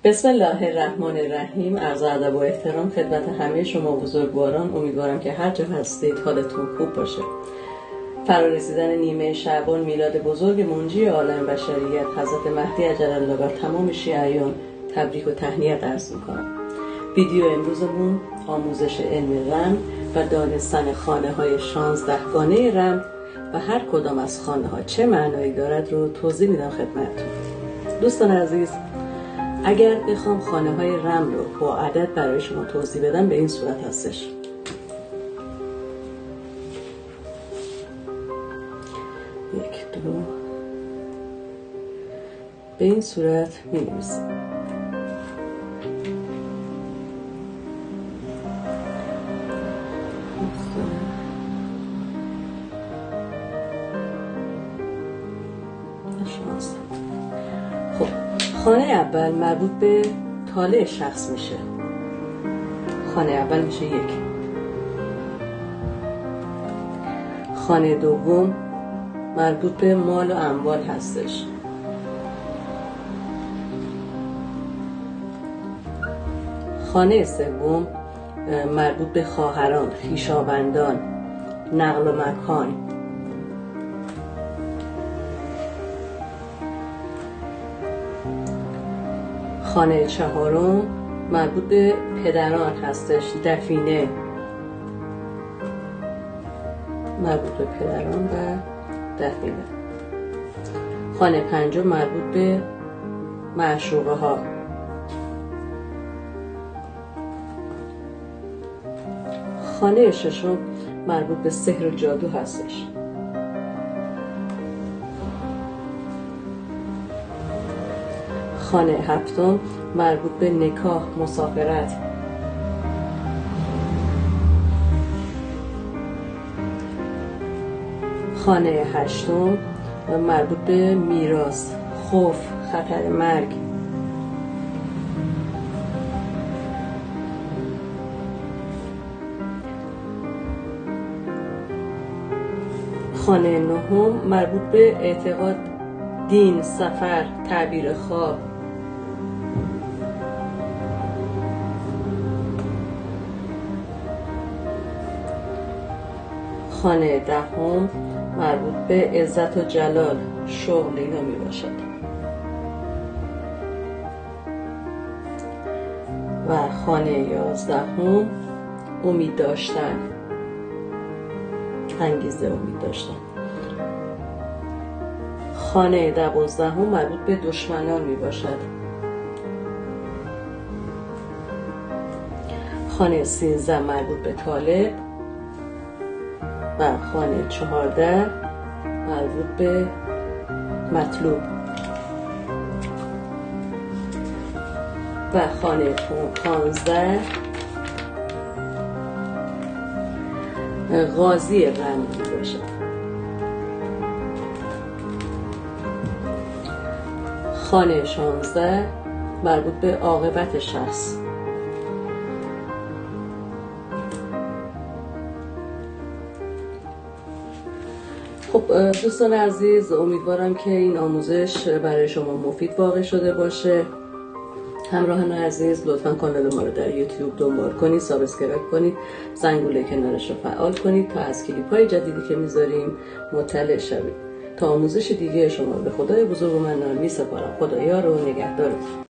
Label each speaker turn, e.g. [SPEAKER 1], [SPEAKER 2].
[SPEAKER 1] بسم الله الرحمن الرحیم. عرض ادب و احترام خدمت همه شما بزرگواران. امیدوارم که هر جا هستید حالتون خوب باشه. فرارسیدن نیمه شعبان، میلاد بزرگ منجی عالم بشریت حضرت مهدی عجل الله بر تمام شیعیان تبریک و تهنیت عرض میکنم. ویدیو امروزمون آموزش علم رمل و دانستن خانه های 16 گانه رمل و هر کدام از خانه ها چه معنایی دارد رو توضیح میدم خدمتتون. دوستان عزیز، اگر بخوام خانه های رمل رو با عدد برای شما توضیح بدم به این صورت هستش. یک، دو، به این صورت می نویسیم. خب، خانه اول مربوط به طالع شخص میشه. خانه اول میشه 1. خانه دوم مربوط به مال و اموال هستش. خانه سوم مربوط به خواهران، خویشاوندان، نقل و مکان. خانه چهارم مربوط به پدران هستش، دفینه، مربوط به پدران و دفینه. خانه پنجم مربوط به معشوقه ها. خانه ششم مربوط به سحر و جادو هستش. خانه هفتم مربوط به نکاح، مسافرت. خانه هشتم مربوط به میراث، خوف، خطر مرگ. خانه نهم مربوط به اعتقاد، دین، سفر، تعبیر خواب. خانه دهم مربوط به عزت و جلال، شغل اینا می باشد. و خانه 11 امید داشتن، انگیزه، امید داشتن. خانه 12 مربوط به دشمنان می باشد. خانه 13 مربوط به طالب و خانه 14 مربوط به مطلوب. و خانه 15 قاضی رمل می باشد. خانه 16 مربوط به عاقبت شخص. خب دوستان عزیز، امیدوارم که این آموزش برای شما مفید واقع شده باشه. همراهان عزیز، لطفا کانال ما رو در یوتیوب دنبال کنید، سابسکرایب کنید، زنگوله کنارش رو فعال کنید تا از کلیپ‌های جدیدی که میذاریم مطلع شوید. تا آموزش دیگه شما به خدای بزرگ و منان میسپارم. خدایا رو نگهدارتون.